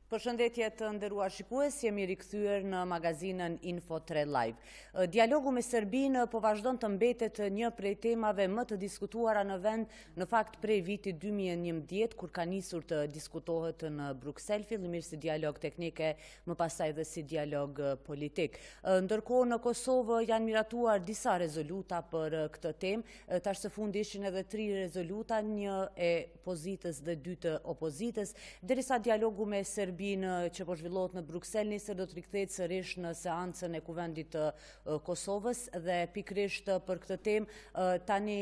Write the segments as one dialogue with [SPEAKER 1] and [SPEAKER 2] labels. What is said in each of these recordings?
[SPEAKER 1] Përshëndetje të nderuar shikues, jemi rikthyer në magazinën RTKLive. Dialogu me Serbinë po vazhdon të mbetet një prej temave më të diskutuara në vend, në fakt prej vitit 2011, kur ka nisur të diskutohet në Bruksel, fillimisht si dialog teknike, më pastaj dhe si dialog politik. Ndërkohë në Kosovë janë miratuar disa rezoluta për këtë temë, tash së fundi ishin edhe 3 rezoluta, një e pozitës dhe 2 të opozitës, derisa dialogu me Serbinë që po zhvillohet në Bruksel nisër do të rikthehet sërish në seancën e Kuvendit të Kosovës dhe pikrisht për këtë temë tani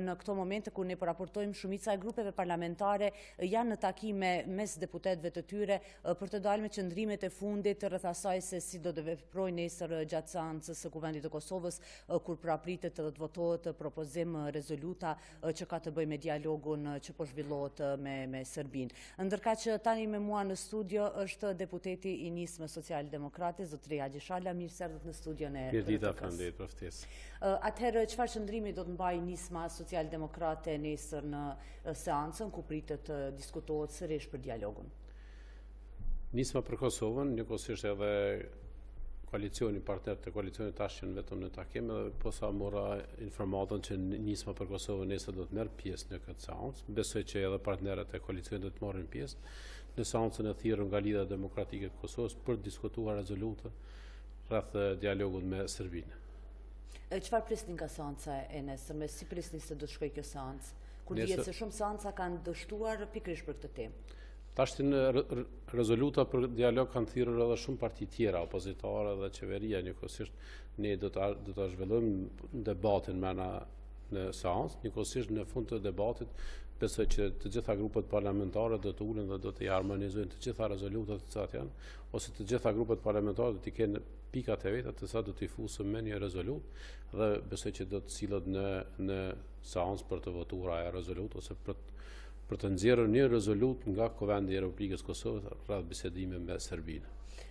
[SPEAKER 1] në këto momente kur ne po raportojmë, shumica e grupeve parlamentare janë në takime mes deputetëve të tyre për të dalë me qëndrimet e fundit rreth asaj se si do të veprojnë nesër gjatë seancës së Kuvendit të Kosovës kur prapritet të votohet propozim rezoluta që ka të bëjë me dialogun që po zhvillohet me Serbinë. Ndërkaq që tani me mua në studio është deputeti i Nisme Social-Demokrate, zotëri Haxhi Shala, mirë se erdhët në studion e
[SPEAKER 2] RTK-s.
[SPEAKER 1] Atëherë, çfarë qëndrimi do të mbajë Nisma Social-Demokrate nesër në seancën ku pritet të diskutohet sërish për dialogun?
[SPEAKER 2] Nisma për Kosovën, njëkohësisht edhe koalicioni, partner të koalicionit tash që vetëm në takim, edhe posa mora informatën që Nisma për Kosovën nesër do të merr pjesë në këtë seancë. Besoj që edhe partnerët e koalicionit do të marrin pjesë në seancën e thirrur nga Lidhja Demokratike e Kosovës për të diskutuar rezoluta rreth dialogut me Serbinë.
[SPEAKER 1] Çfarë prisni nga seanca e nesërme? Si prisni se do të shkojë kjo seancë? Kur dihet se shumë seanca kanë dështuar pikërisht për këtë temë.
[SPEAKER 2] Tash në rezoluta për dialog kanë thirrur edhe shumë parti tjera, opozitare dhe qeveria, njëkohësisht ne do ta zhvillojmë debatin në seancë, njëkohësisht në fund të debatit besoj që të gjitha grupet parlamentare do të ulen dhe do të harmonizojnë të gjitha rezolutat të cilat janë, ose të gjitha grupet parlamentare do t'i kenë pikat e veta të sa do t'i fusën me një rezolut dhe besoj që do të sillet në seancë për të votuar ajo rezolut ose për të nxjerrur një rezolut nga Kuvendi i Republikës Kosovës rreth bisedime me Serbinë.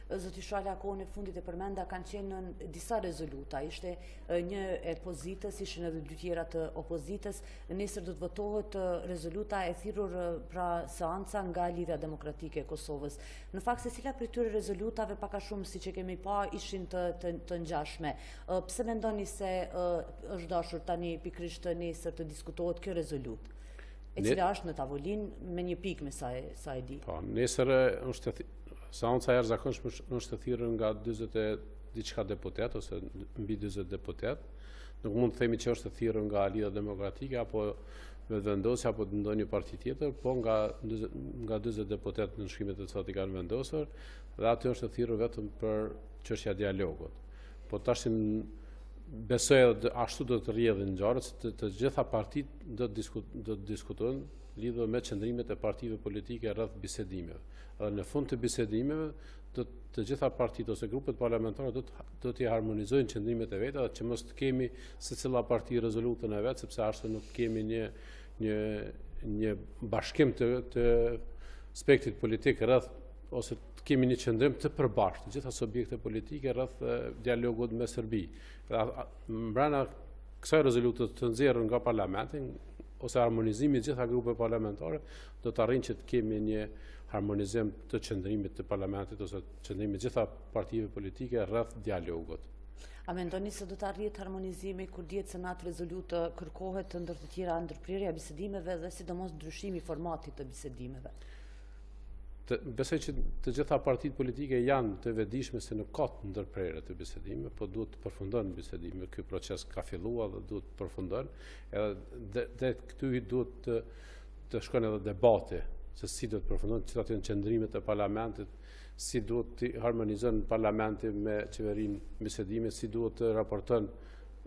[SPEAKER 1] Zoti Shala, kohën e fundit e përmenda kanë qenë disa rezoluta, ishte një e pozitës, ishin edhe 2 tjera të opozitës, nesër do të votohet rezoluta e thirrur pra seanca nga Lidhja Demokratike e Kosovës. Në fakt se cila prej tyre rezolutave pak a shumë siç e kemi pa ishin të ngjashme. Pse mendoni se është dashur tani pikërisht nesër të diskutohet kjo rezolutë? E cila është në tavolinë me një pikë me sa e di.
[SPEAKER 2] Po, nesër është seanca e jashtëzakonshme është thirrur nga 40 diçka deputet ose mbi 40 deputet. Nuk mund të themi që është thirrur nga Lidhja Demokratike apo vendosja apo ndonjë parti tjetër, po nga 40 deputet në shkrimet e cilat i kanë vendosur dhe aty është thirrur vetëm për çështja e dialogut. Po tash besoj ashtu do të rrjedhin ngjarjet se të gjitha partitë do të diskutojnë lidhur me qëndrimet e partive politike rreth bisedimeve. Dhe në fund të bisedimeve të gjitha partitë ose grupet parlamentare do t'i harmonizojnë qëndrimet e veta, që mos të kemi secila parti rezolutën e vet, sepse ashtu nuk kemi një bashkim të aspektit politik rreth ose të kemi një qëndrim të përbashkët, të gjitha subjekte politike rreth dialogut me Serbi. Mbrana kësaj rezolutë të nxjerrur nga parlamenti ose harmonizimi i gjitha grupeve parlamentare do të arrijnë që të kemi një harmonizim të qëndrimit të parlamentit ose qëndrimit gjitha partive politike rreth dialogut.
[SPEAKER 1] A mendoni se do të arrihet harmonizimi kur dihet se në atë rezolutë kërkohet ndër të tjera ndërprerja e bisedimeve dhe sidomos ndryshimi i formatit të bisedimeve?
[SPEAKER 2] Besoj që të gjitha partitë politike janë të vetëdijshme se nuk ka ndërprerje të bisedimeve, po duhet të përfundojnë bisedime. Ky proces ka filluar dhe duhet të përfundojnë. Edhe këtu duhet të shkojnë edhe debate se si do të përfundojnë, cilat janë qëndrimet e parlamentit, si duhet të harmonizojnë parlamenti me qeverinë bisedime, si duhet të raporton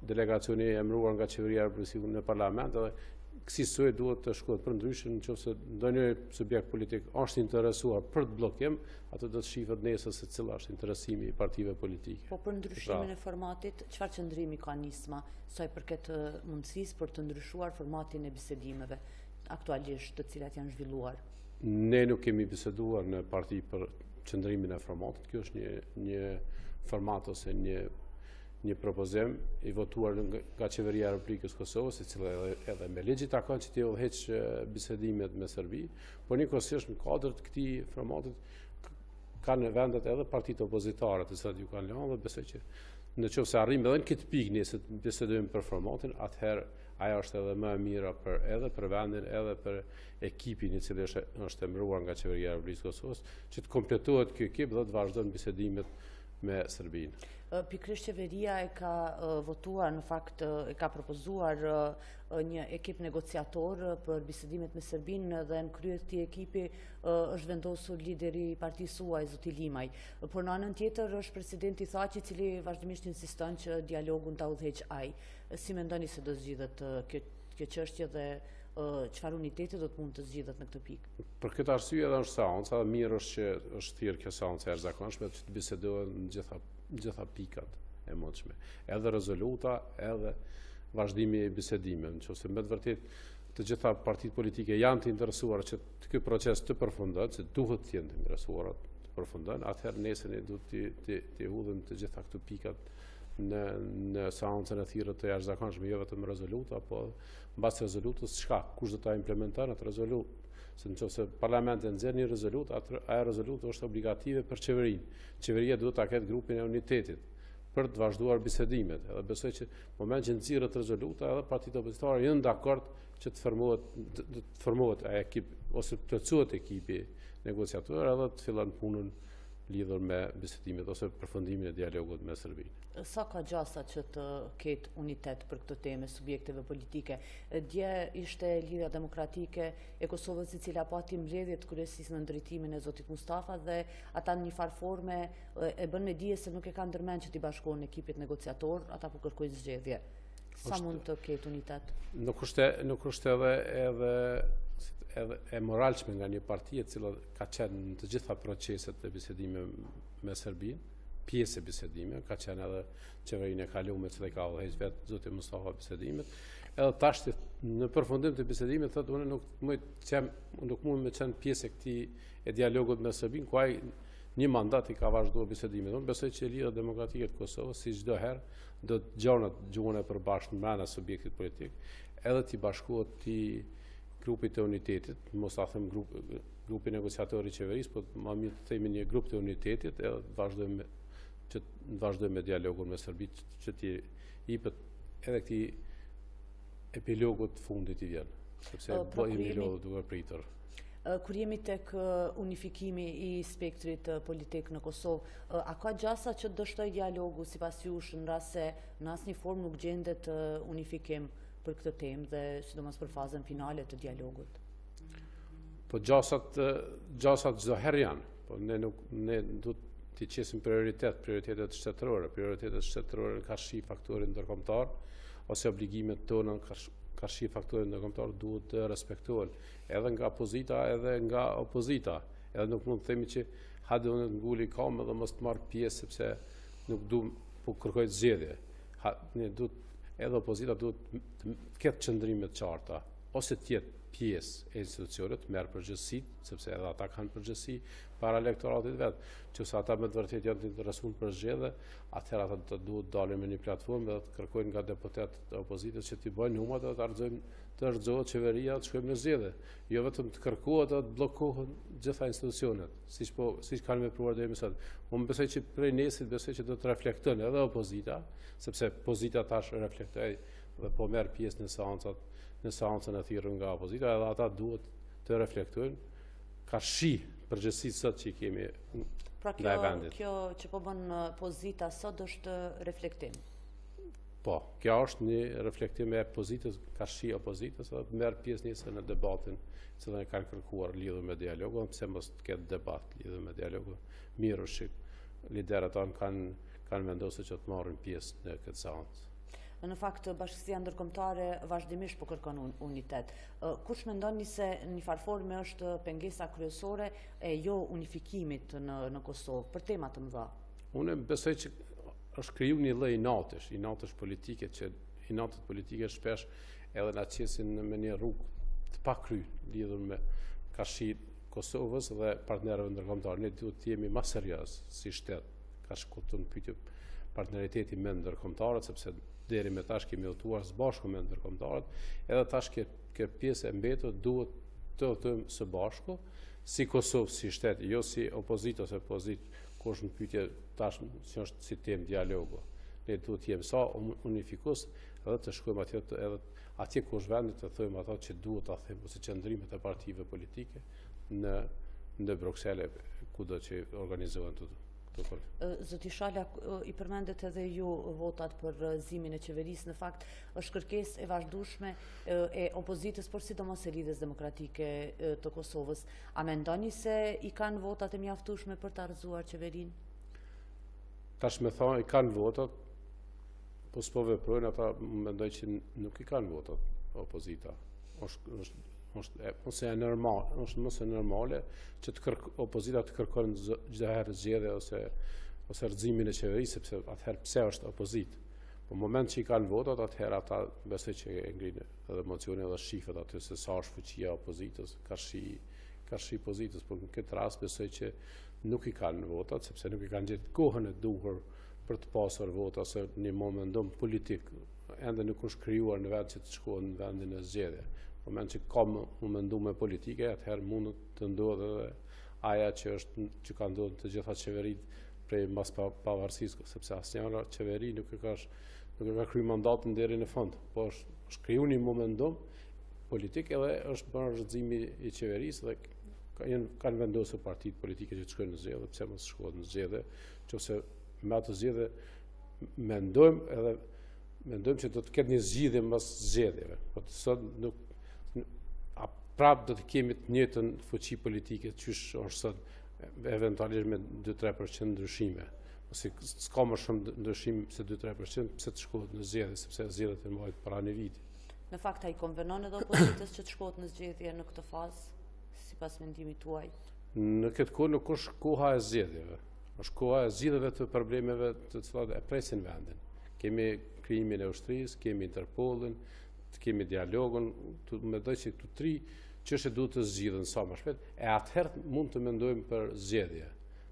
[SPEAKER 2] delegacioni emëruar nga qeveria represive në parlament, edhe kësaj duhet të shkohet për ndryshëm, nëse ndonjë subjekt politik është interesuar për të bllokim, atë do të shihet nesër se cila është interesimi i partive politike.
[SPEAKER 1] Po për ndryshimin e formatit, çfarë qëndrimi ka Nisma sa i përket mundësisë për të ndryshuar formatin e bisedimeve aktualisht, të cilat janë zhvilluar?
[SPEAKER 2] Ne nuk kemi biseduar në parti për qëndrimin e formatit. Kjo është një format ose një propozim i votuar nga qeveria e Republikës Kosovës, e cila edhe me ligj takon që të udhëheq bisedimet me Serbi, por njëkohësisht në kuadër të këtij formatit ka në vendet edhe partitë opozitare të cilat ju kanë lënë dhe besoj që në qoftë se arrim edhe në këtë pikë nëse bisedojmë për formatin, atëherë ajo është edhe më e mira edhe për vendin, edhe për ekipin i cili është emëruar nga qeveria e Republikës Kosovës, që të kompletohet ky ekip dhe të vazhdojnë bisedimet me Serbinë.
[SPEAKER 1] Pikërisht qeveria e ka votuar, në fakt e ka propozuar një ekip negociator për bisedimet me Serbinë dhe në krye këtij ekipi është vendosur lideri i partisë suaj, zoti Limaj. Por në anën tjetër është presidenti Haxhi, i cili vazhdimisht insiston që dialogun ta udhëheq ai. Si mendoni se do zgjidhet kjo çështje dhe çfarë uniteti do të mund të zgjidhet në këtë pikë?
[SPEAKER 2] Për këtë arsye edhe është seanca, dhe mirë është që është thirrë kjo seancë e jashtëzakonshme që të bisedohen në gjitha pikat e mundshme. Edhe rezoluta, edhe vazhdimi i bisedimeve, nëse me të vërtetë të gjitha partitë politike janë të interesuara që ky proces të përfundojë, që duhet të jenë të interesuara të përfundojnë, atëherë nesër ne duhet të hudhim të gjitha këto pikat në seancën e thirrë të jashtëzakonshme, jo vetëm rezoluta, po mbas rezolutës çka, kush do ta implementon atë rezolutë. Se nëse parlamenti nxjerr një rezolutë, ajo rezolutë është obligative për qeverinë. Qeveria duhet ta ketë grupin e unitetit për të vazhduar bisedimet. Edhe besoj që në moment që nxirret rezoluta, edhe partitë opozitare janë dakord që të formohet ai ekip ose të plotësohet ekipi negociator edhe të fillon punën lidhur me bisedimet ose përfundimin e dialogut me Serbinë.
[SPEAKER 1] Sa ka gjasa që të ketë unitet për këtë temë subjekteve politike? Dje ishte Lidhja Demokratike e Kosovës, e cila pati mbledhje të kryesisë në ndërtimin e zotit Mustafa dhe ata në një farë forme e bën me dije se nuk e kanë ndërmend që t'i bashkohen ekipit negociator, ata po kërkojnë zgjedhje. Sa mund të ketë unitet?
[SPEAKER 2] Nuk është edhe e moralshme nga një parti e cila ka qenë në të gjitha proceset e bisedime me Serbinë, pjesë e bisedime, ka qenë edhe qeverinë e kaluar që ka udhëheq vetë zoti Mustafa bisedimet, edhe tash në përfundim të bisedimit thotë unë nuk mund të qenë pjesë e këtij e dialogut me Serbinë, ku ai një mandat i ka vazhduar bisedimet. Unë besoj që Lidhja Demokratike e Kosovës si çdo herë do të gjuhën e përbashkët brenda subjektit politik, edhe t'i bashkohet grupit të unitetit, mos ta them grupi negociator i qeverisë, por më mirë të themi një grup të unitetit, edhe të vazhdojmë me dialogun me Serbinë që t'i jepet edhe këtij epilogut të fundit i vjen, sepse jemi lodhur duke pritur.
[SPEAKER 1] Kur jemi tek unifikimi i spektrit politik në Kosovë, a ka gjasa që të dështoj dialogu sipas jush në rast se në asnjë formë nuk gjendet unifikim për këtë temë dhe sidomos për fazën finale të dialogut?
[SPEAKER 2] Po gjasat çdo herë janë, po ne duhet t'i qesim prioritetet shtetërore. Prioritetet shtetërore ka shi faktorin ndërkombëtar ose obligimet tona ka shi faktorin ndërkombëtar duhet të respektohen edhe nga opozita edhe nga opozita. Edhe nuk mund të themi që hajde unë të nguli kam edhe mos të marr pjesë sepse nuk duam po kërkoj zgjedhje. Edhe opozita duhet të ketë qëndrime të qarta, ose të jetë pjesë e institucionit, merr përgjegjësitë, sepse edhe ata kanë përgjegjësi para elektoratit vet. Nëse ata me të vërtetë janë të interesuar për zgjedhje, atëherë ata duhet dalin me një platformë dhe të kërkojnë nga deputetët e opozitës që t'i bëjnë numrat dhe të argëzohet qeveria të shkojmë në zgjedhje. Jo vetëm të kërkohet dhe të bllokohen gjitha institucionet, siç kanë vepruar deri më sot. Unë besoj që prej nesit besoj që do të reflektojnë edhe opozita, sepse opozita tash reflektoi dhe po merr pjesë në seancën e thirrur nga opozita, edhe ata duhet të reflektojnë ka shi përgjegjësi sot që kemi nga e vendit.
[SPEAKER 1] Kjo që po bën opozita sot është reflektim.
[SPEAKER 2] Po, kjo është një reflektim e opozitës, ka shi opozitës, edhe merr pjesë nisë në debatin që ne kanë kërkuar lidhur me dialogun, pse mos të ketë debat lidhur me dialogun. Mirë është liderët tanë kanë vendosur që të marrin pjesë në këtë seancë.
[SPEAKER 1] Në fakt, Bashkësia Ndërkombëtare vazhdimisht po kërkon unitet. Kush mendoni se në një farë forme është pengesa kryesore e jo unifikimit në Kosovë për tema të mëdha?
[SPEAKER 2] Unë besoj që është kriju një lloj inatësh politike, që inatët politike shpesh edhe na qesin me një rrugë të pakry lidhur me kashi Kosovës dhe partnerëve ndërkombëtar. Ne duhet të jemi më serioz si shtet, ka shkuar pyetje partneriteti me ndërkombëtarët, sepse deri me tash kemi udhëtuar së bashku me ndërkombëtarët, edhe tash kjo pjesë e mbetur duhet të thëmë së bashku, si Kosovë, si shtet, jo si opozit ose pozit, ku është në pyetje tash si është si temë dialogu. Ne duhet të jemi sa unifikus edhe të shkojmë atje ku është vendi të thëmë ato që duhet ta thëmë, ose qëndrimet e partive politike në Bruxelles, kudo që organizohen të
[SPEAKER 1] Zoti Shala, i përmendet edhe ju votat për zimin e qeverisë, në fakt është kërkesë e vazhdueshme e opozitës, por sidomos e Lidhjes Demokratike të Kosovës. A mendoni se i kanë votat e mjaftueshme për të arzuar qeverinë?
[SPEAKER 2] Tash me thonë i kanë votat, po s'po veprojnë, ata mendoj që nuk i kanë votat opozita. Është normale që opozita të kërkon çdo herë zgjedhje ose rrëzimin e qeverisë, sepse atëherë pse është opozit. Po në moment që i kanë votat, atëherë ata besoj që e ngrinë edhe emocionin edhe shifet aty se sa është fuqia opozitës, ka shi pozitës, por në këtë rast besoj që nuk i kanë votat, sepse nuk i kanë gjetë kohën e duhur për të pasur vota, ose një momentum politik ende nuk është krijuar në vend që të shkohen në vendin e zgjedhje. Në moment që ka momentume politike, atëherë mund të ndodhë edhe aja që ka ndodhë të gjitha qeveritë prej mbas pavarësisë, sepse asnjëra qeveri nuk e ka kryer mandatin deri në fund, po është krijuar një momentum politik edhe është bërë rrëzimi i qeverisë dhe kanë vendosur partitë politike që të shkojnë në zgjedhje, pse mos shkohen në zgjedhje, nëse me atë zgjedhje mendojmë që do të ketë një zgjidhje mbas zgjedhjeve, po sot nuk prapë do të kemi të njëjtën fuqi politike qysh është sot, eventualisht me 2-3% ndryshime. Ose s'ka më shumë ndryshim se 2-3%, pse të shkohet në zgjedhje, sepse zgjedhjet e mbajnë para një viti.
[SPEAKER 1] Në fakt ai konvenon edhe opozitës që të shkohet në zgjedhje në këtë fazë, sipas mendimit tuaj?
[SPEAKER 2] Në këtë kohë nuk është koha e zgjedhjeve. Është koha e zgjidhjeve të problemeve të cilat e presin vendin. Kemi krijimin e ushtrisë, kemi Interpolin, kemi dialogun, mendoj që këto tri çështje duhet të zgjidhen sa më shpejt, e atëherë mund të mendojmë për zgjedhje.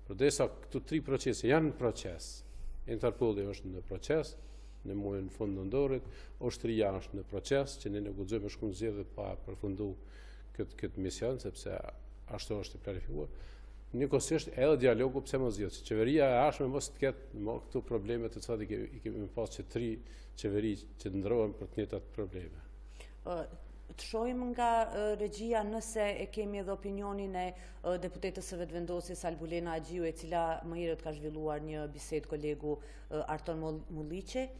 [SPEAKER 2] Përderisa këto tri procese janë në proces. Interpoli është në proces, në muajin fund nëntorit, ushtria është në proces, që ne nuk guxojmë shkojmë në zgjedhje pa përfunduar këtë mision, sepse ashtu është planifikuar. Njëkohësisht edhe dialogu pse mos zgjedhet. Qeveria e ardhshme mos të ketë këto probleme të cilat i kemi pas që tri qeveri që ndrohen për të njëjtat probleme.
[SPEAKER 1] Të shohim nga regjia nëse e kemi edhe opinionin e deputetës së vetëvendosjes Albulena Haxhiu, e cila më herët ka zhvilluar një bisedë kolegu Arton Mulliqi.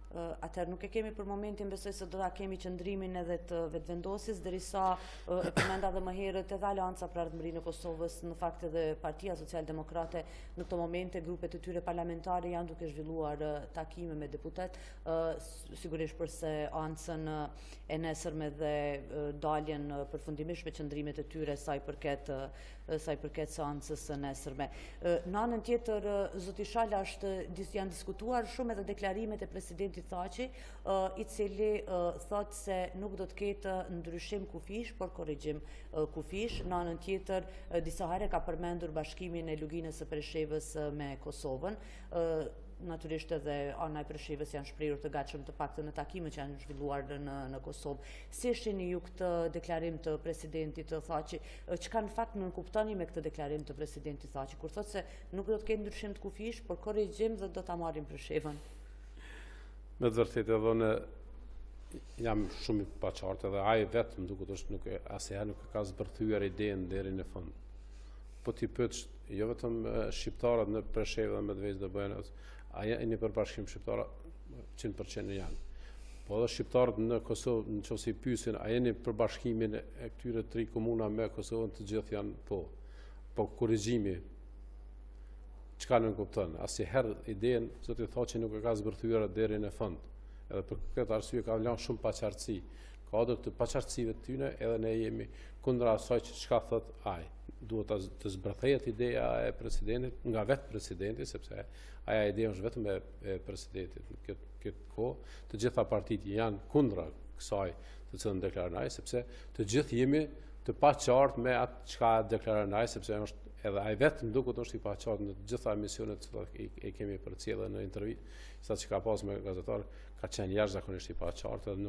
[SPEAKER 1] Atëherë nuk e kemi për momentin, besoj se do ta kemi qëndrimin edhe të vetëvendosjes, derisa e përmenda edhe më herët edhe Alianca për Ardhmërinë e Kosovës, në fakt edhe Partia Socialdemokrate në këto momente, grupet e tyre parlamentare janë duke zhvilluar takime me deputet, sigurisht për seancën e nesërme dhe daljen përfundimisht me qëndrimet e tyre sa i përket seancës së nesërme. Në anën tjetër, zoti Shala, janë diskutuar shumë edhe deklarimet e presidentit Haxhi, i cili thot se nuk do të ketë ndryshim kufish, por korrigjim kufish. Në anën tjetër, disa herë ka përmendur bashkimin e luginës së Preshevës me Kosovën. Natyrisht edhe ana e Preshevës janë shprehur të gatshëm të paktën në takimet që janë zhvilluar në Kosovë. Si shihni ju këtë deklarim të presidentit Haxhi? Çka në fakt nënkuptoni me këtë deklarim të presidentit Haxhi, kur thotë se nuk do të ketë ndryshim të kufish, por korrigjim dhe do ta marrim Preshevën?
[SPEAKER 2] Me të vërtetë edhe unë jam shumë i paqartë edhe ai vetë më duket është asnjëherë nuk ka zbërthyer idenë deri në fund. Po ti pyetsh jo vetëm shqiptarët në Preshevë dhe Medvez dhe Buenos, a janë për bashkim shqiptarë 100% janë. Po edhe shqiptarët në Kosovë, nëse i pyesin a jeni për bashkimin e këtyre tri komuna me Kosovën, të gjithë janë po. Po korrigjimi çka nuk kupton. Asnjëherë idenë zoti Haxhi nuk e ka zbërthyer deri në fund. Edhe për këtë arsye ka lënë shumë paqartësi. Ka odër të paqartësive të tyre, edhe ne jemi kundër asaj çka thot ai. Duhet të zbërthehet ideja e presidentit nga vetë presidenti, sepse aja ideja është vetëm e presidentit në këtë kohë. Të gjitha partitë janë kundra kësaj të cilën deklaron ai, sepse të gjithë jemi të paqartë me atë çka deklaron ai, sepse është edhe ai vetëm duket është i paqartë në të gjitha emisionet që e kemi përcjellë në intervista që ka pas me gazetar, ka qenë jashtëzakonisht i paqartë dhe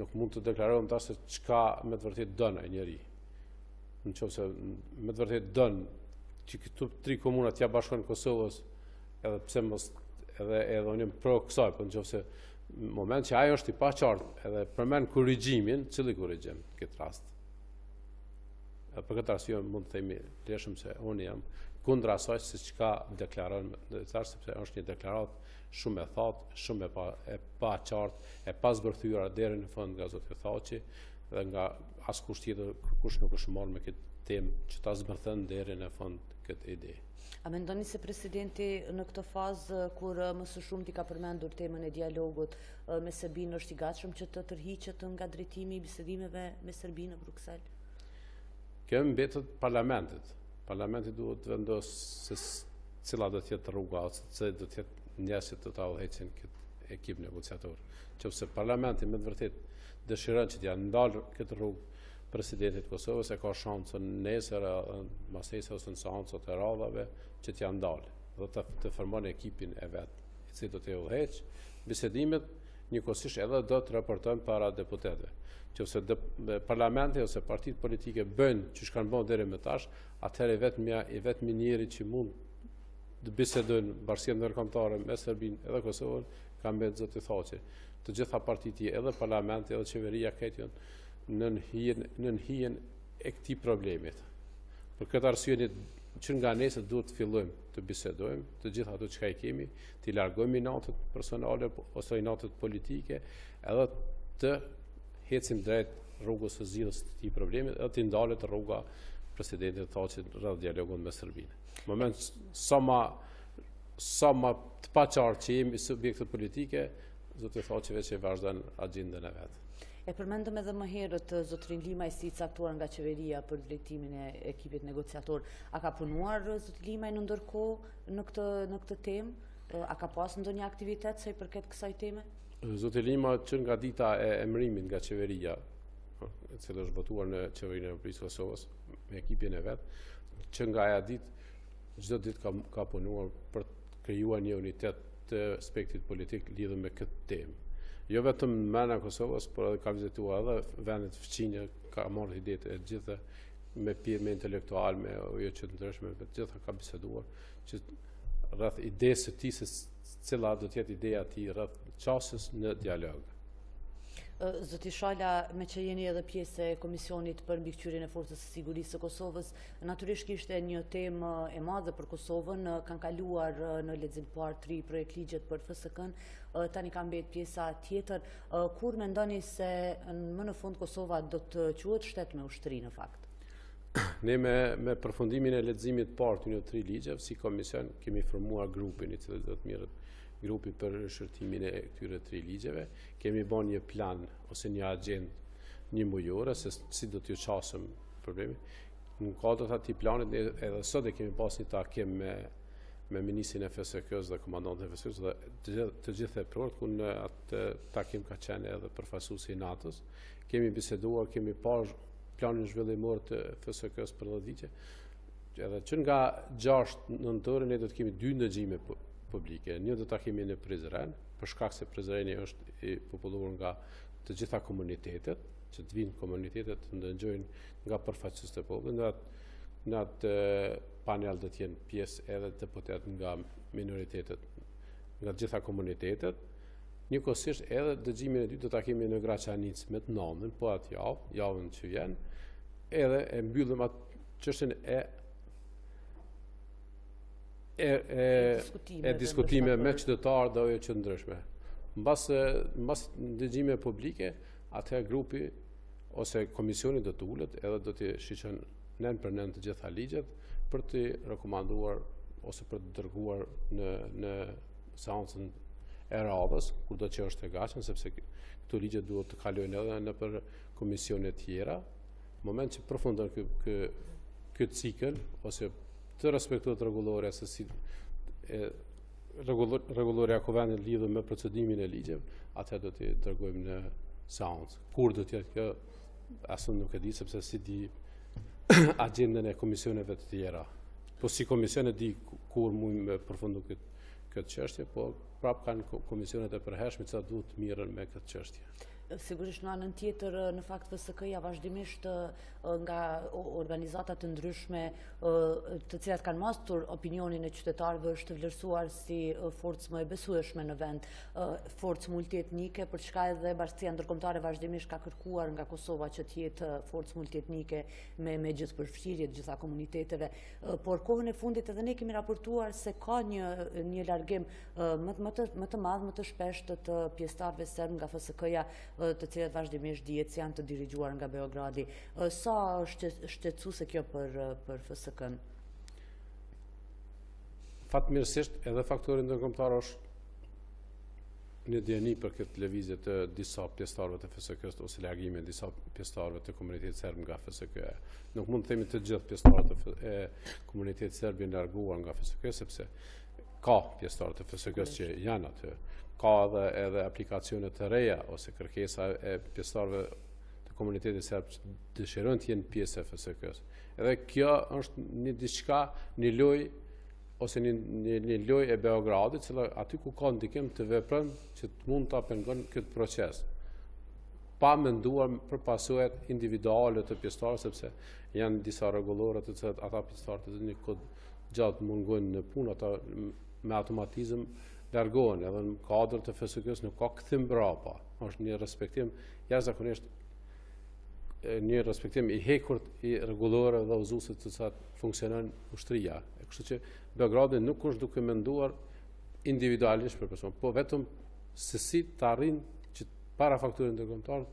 [SPEAKER 2] nuk mund të deklarojmë tash se çka me të vërtetë don ai njeri. Nëse me të vërtetë don që këto 3 komuna t'ia bashkojnë Kosovës, edhe pse mos edhe unë pro kësaj, por nëse në moment që ajo është i paqartë edhe përmend korrigjimin, cili korrigjim në këtë rast? Për këtë arsye mund të themi lëshëm se unë jam kundër asaj se çka deklaron sepse është një deklaratë shumë e thatë, shumë e paqartë, e pazbërthyer deri në fund nga zoti Haxhi dhe nga askush tjetër kush nuk është marrë me këtë temë që ta zbërthën deri në fund këtë ide.
[SPEAKER 1] A mendoni se presidenti në këtë fazë kur më së shumti ka përmendur temën e dialogut me Serbinë është i gatshëm që të tërhiqet nga drejtimi i bisedimeve me Serbinë në Bruksel?
[SPEAKER 2] Kjo mbetet parlamentit. Parlamenti duhet të vendosë se cila do të jetë rruga ose se do të jetë njerëzit të ta udhëheqin këtë ekip negociator. Nëse parlamenti me të vërtetë dëshiron që t'ja ndalë këtë rrugë presidentit Kosovës, e ka shansën nesër, masese ose në seancët e radhave që t'ja ndalë dhe të formon ekipin e vet, i cili do të udhëheq bisedimet, njëkohësisht edhe do të raportojnë para deputetëve. Nëse parlamenti ose partitë politike bëjnë që kanë bërë deri më tash, atëherë i vetmi njeri që mund të bisedojnë bashkësia ndërkombëtare me Serbinë edhe Kosovën ka mbetë zoti Haxhi. Të gjitha partitë, edhe parlamenti edhe qeveria këtë në hijen e këtij problemit. Për këtë arsye që nga nesër duhet të fillojmë të bisedojmë, të gjitha ato çka i kemi, të largojmë inatët personale ose inatët politike, edhe të hecim drejt rrugës së zgjidhjes të këtij problemi, edhe të ndalet rruga presidentit Haxhi rreth dialogun me Serbinë. Në moment sa më të paqartë që jemi subjekte politike, zoti Haxhi veç e vazhdon agjendën e vet.
[SPEAKER 1] E përmendëm edhe më herët zotrin Limaj si caktuar nga qeveria për drejtimin e ekipit negociator. A ka punuar zoti Limaj në ndërkohë në këtë temë? A ka pas ndonjë aktivitet sa i përket kësaj teme?
[SPEAKER 2] Zoti Lima që nga dita e emërimit nga qeveria, e cila është votuar në qeverinë e Republikës Kosovës me ekipin e vet, që nga ajo ditë çdo ditë ka punuar për të krijuar një unitet të aspektit politik lidhur me këtë temë. Jo vetëm në mena Kosovës, por edhe ka vizituar edhe vendet fëqinje, ka marrë idetë e gjitha me pjesë intelektual, me jo që të ndryshme, me gjitha ka biseduar që rreth idesë së tij se cila do të jetë ideja e tij rreth çështjes në dialog.
[SPEAKER 1] Zoti Shala, me që jeni edhe pjesë e Komisionit për mbikëqyrjen e Forcës së Sigurisë së Kosovës, natyrisht kishte një temë e madhe për Kosovën, kanë kaluar në lexim të parë 3 projekt ligjet për FSK-n, tani ka mbetë pjesa tjetër. Kur mendoni se më në fund Kosova do të quhet shtet me ushtri në fakt?
[SPEAKER 2] Ne me përfundimin e leximit të parë të 3 ligjeve, si komision kemi formuar grupin i cili do të merret grupi për shërtimin e këtyre 3 ligjeve, kemi bën një plan ose një agjendë një mujore se si do t'ju çasëm problemi. Në kuadër të atij planit edhe sot e kemi pas një takim me ministrin e FSK-s dhe komandantin e FSK-s dhe të gjithë e prort ku në atë takim ka qenë edhe përfaqësuesi i NATO-s. Kemi biseduar, kemi parë planin zhvillimor të FSK-s për 10 ligje. Edhe që nga 6 nëntor ne do të kemi 2 ndëgjime publike. Një do ta kemi në Prizren, për shkak se Prizreni është i populluar nga të gjitha komunitetet, që të vinë komunitetet të ndëgjojnë nga përfaqësues të popullit. Në atë panel do të jenë pjesë edhe deputet nga minoritetet, nga të gjitha komunitetet. Njëkohësisht edhe dëgjimin e dytë do ta kemi në Graçanic me të nënën, po atë javën që vjen, edhe e mbyllim atë çështjen e diskutime me qytetarë dhe jo që ndryshme. Mbas dëgjime publike, atëherë grupi ose komisioni do të ulet edhe do të shiqen nën për nën të gjitha ligjet për të rekomanduar ose për të dërguar në seancën e radhës, kurdo që është e gatshëm, sepse këto ligje duhet të kalojnë edhe në për komisione tjera. Në moment që përfundon ky cikël ose të respektohet rregulloria se si rregulloria Kuvendit lidhur me procedimin e ligjeve, atë do t'i dërgojmë në seancë. Kur do të jetë kjo, asë nuk e di, sepse si di agendën e komisioneve të tjera. Po si komisione di kur mund me përfundu këtë çështje, po prapë kanë komisionet e përhershme që duhet të mirën me këtë çështje.
[SPEAKER 1] Sigurisht në anën tjetër, në fakt FSK-ja vazhdimisht nga organizatat të ndryshme të cilat kanë mastur opinionin e qytetarëve është vlerësuar si forcë më e besueshme në vend, forcë multietnike, për çka edhe Bashkia Ndërkombëtare vazhdimisht ka kërkuar nga Kosova që të jetë forcë multietnike me gjithë përfshirje të gjitha komuniteteve, por kohën e fundit edhe ne kemi raportuar se ka një largim më të madh, më të shpeshtë të pjesëtarëve serb nga FSK-ja, të cilët vazhdimisht dihet se janë të dirigjuar nga Beogradi. Sa është shqetësuese kjo për FSK-n?
[SPEAKER 2] Fatmirësisht edhe faktori ndërkombëtar është një dieni për këtë lëvizje të disa pjesëtarëve të FSK-s ose largime disa pjesëtarëve të komunitetit serb nga FSK-ja. Nuk mund të themi të gjithë pjesëtarët e komunitetit serb janë larguar nga FSK, sepse ka pjesëtarë të FSK-s që janë aty. Ka edhe aplikacione të reja ose kërkesa e pjesëtarëve të komunitetit serb që dëshirojnë të jenë pjesë e FSK-s. Edhe kjo është një diçka, një lojë ose një lojë e Beogradit, cila aty ku ka ndikim të veprën që të mund ta pengon këtë proces. Pa menduar për pasojat individuale të pjesëtarëve, sepse janë disa rregullore të cilat ata pjesëtarët të një kohë gjatë mungojnë në punë, ata me automatizëm largohen, edhe në kuadër të FSK-s nuk ka kthim brapa. Është një respektim jashtëzakonisht një respektim i hekur i rregullore dhe uzuese të cilat funksionon ushtria. Kështu që Beogradi nuk është duke menduar individualisht për person, po vetëm se si të arrijnë që para fakturit ndërkombëtar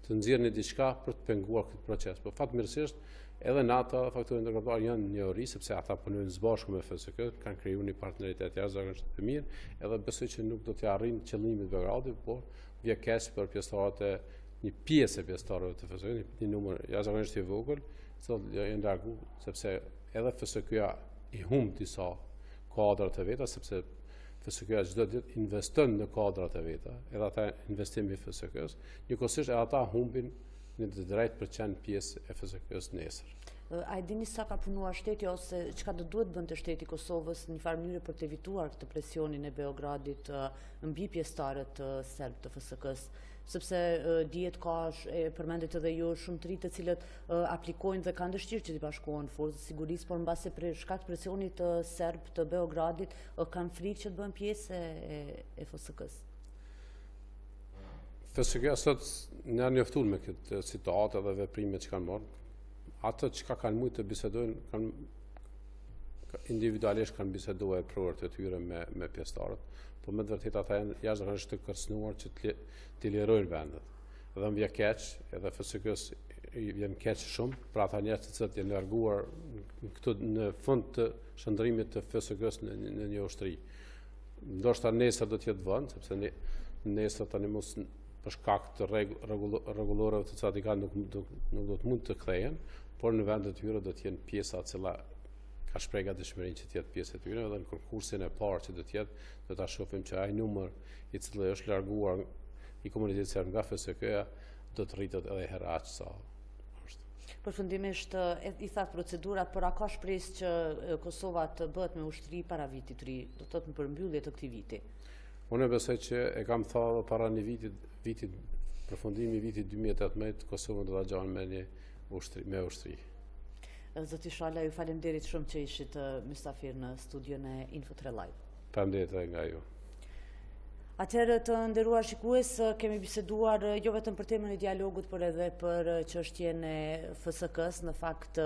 [SPEAKER 2] të nxjerrë diçka për të penguar këtë proces. Po fatmirësisht edhe në ata faktorë ndërkombëtar janë një ori, sepse ata punojnë së bashku me FSK, kanë krijuar një partneritet jashtëzakonisht të mirë, edhe besoj që nuk do të arrijnë qëllimin e Beogradit, por vjen keq për pjesëtarët e një pjesë e pjesëtarëve të FSK, një numër jashtëzakonisht i vogël, që janë larguar, sepse edhe FSK-ja i humb disa kuadra të veta, sepse FSK-ja çdo ditë investon në kuadrat e veta, edhe ata investimi i FSK-s, njëkohësisht ata humbin në të drejtë për qenë pjesë e FSK-s nesër.
[SPEAKER 1] A e dini sa ka punuar shteti ose çka do duhet bënte shteti i Kosovës në një farë mënyrë për të evituar këtë presionin e Beogradit mbi pjesëtarët serb të FSK-s? Sepse dihet ka, përmendet edhe ju, shumë të rinj të cilët aplikojnë dhe kanë dëshirë që të bashkohen forcës së sigurisë, por mbase për shkak të presionit serb të Beogradit kanë frikë që të bëhen pjesë e FSK-s.
[SPEAKER 2] FSK-ja sot në janë njoftuar me këtë situatë dhe veprimet që kanë marrë. Ato që kanë mujtë të bisedojnë, individualisht kanë biseduar provet e tyre me pjesëtarët, po me të vërtetë ata janë jashtëzakonisht të kërcënuar që të lirojnë vendet. Dhe më vjen keq, edhe FSK-s vjen keq shumë për ata njerëz që janë larguar në fund të shndrimit të FSK-s në një ushtri. Ndoshta nesër do të jetë vend, sepse nesër tani mos për shkak të rregulloreve të cilat i kanë nuk do të mund të kthehen, por në vendet e tyre do të jenë pjesa e cila ka shprehur dëshmërinë që të jetë pjesë e tyre, dhe në konkursin e parë që do të jetë, do ta shohim që ai numër i cili është larguar i komunitetit serb nga FSK-ja do të rritet edhe herë aq sa është.
[SPEAKER 1] Përfundimisht, i thatë procedurat, por a ka shpresë që Kosova të bëhet me ushtri para vitit të ri, do të thotë në përmbyllje të këtij viti?
[SPEAKER 2] Unë besoj që e kam thënë para një vitit përfundimi i vitit 2018, Kosova do ta gjanë me ushtri.
[SPEAKER 1] Zoti Shala, ju faleminderit shumë që ishit mysafir në studion e RTKLive.
[SPEAKER 2] Faleminderit nga ju.
[SPEAKER 1] Atëherë të nderuar shikues, kemi biseduar jo vetëm për temën e dialogut, por edhe për çështjen e FSK-s, në fakt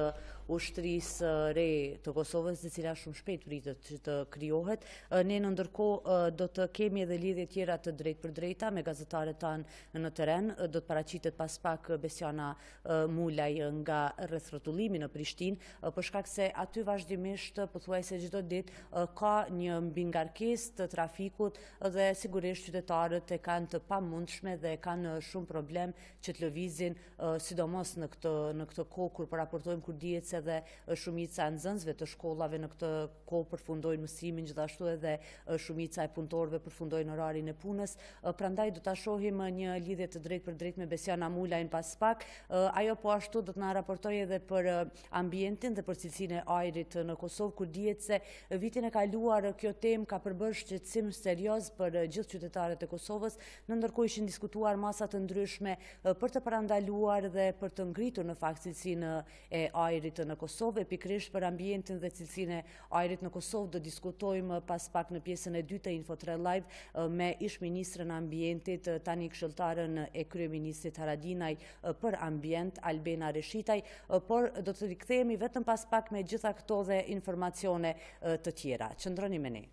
[SPEAKER 1] ushtrisë re të Kosovës, e cila shumë shpejt pritet që të krijohet. Ne në ndërkohë do të kemi edhe lidhje tjera të drejtë për drejta me gazetarët tanë në terren. Do të paraqitet pas pak Besiana Mulaj nga rreth rrotullimi në Prishtinë, për shkak se aty vazhdimisht pothuajse çdo ditë ka një mbingarkesë të trafikut dhe sigurisht qytetarët e kanë të pamundshme dhe kanë shumë problem që të lëvizin, sidomos në këtë kohë kur raportojmë, kur dihet pjesë edhe shumica e nxënësve të shkollave në këtë kohë përfundojnë mësimin, gjithashtu edhe shumica e punëtorëve përfundojnë orarin e punës. Prandaj do ta shohim një lidhje të drejtë për drejtë me Besiana Mulajin pas pak. Ajo po ashtu do të na raportojë edhe për ambientin dhe për cilësinë e ajrit në Kosovë, kur dihet se vitin e kaluar kjo temë ka përbërë shqetësim serioz për gjithë qytetarët e Kosovës, në ndërkohë ishin diskutuar masa të ndryshme për të parandaluar dhe për të ngritur në fakt cilësinë e ajrit në Kosovë. Pikërisht për ambientin dhe cilësinë e ajrit në Kosovë do diskutojmë pas pak në pjesën e dytë të RTKLive me ish-ministrën e ambientit, tani këshilltarën e kryeministrit Haradinaj për ambient, Albena Reshitaj, por do të rikthehemi vetëm pas pak me gjitha këto dhe informacione të tjera. Qëndroni me ne.